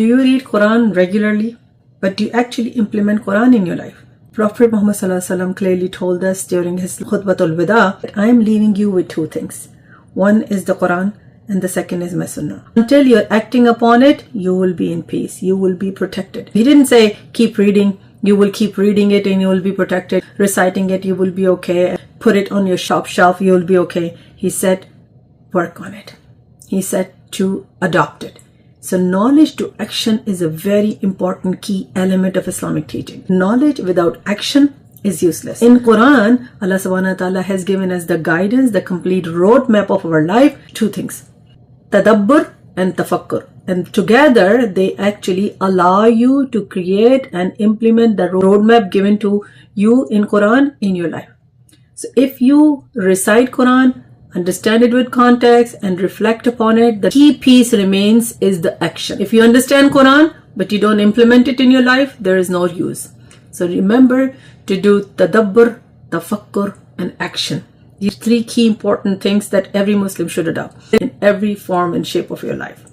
do you read Quran regularly? But do you actually implement Quran in your life? Prophet Muhammad ﷺ clearly told us during his khutbatul wida that I am leaving you with two things. One is the Quran and the second is my sunnah. Until you're acting upon it, you will be in peace. You will be protected. He didn't say keep reading. You will keep reading it and you will be protected. Reciting it, you will be okay. Put it on your shop shelf, you will be okay. He said work on it. He said to adopt it. So knowledge to action is a very important key element of Islamic teaching. Knowledge without action is useless. In Quran, Allah subhanahu wa ta'ala has given us the guidance, the complete roadmap of our life. Two things. Tadabber and tafakkur. And together they actually allow you to create and implement the roadmap given to you in Quran in your life. So if you recite Quran, understand it with context and reflect upon it, the key piece remains is the action. If you understand Quran but you don't implement it in your life, there is no use. So remember to do tadabbur, tafakkur and action. These three key important things that every Muslim should adopt in every form and shape of your life.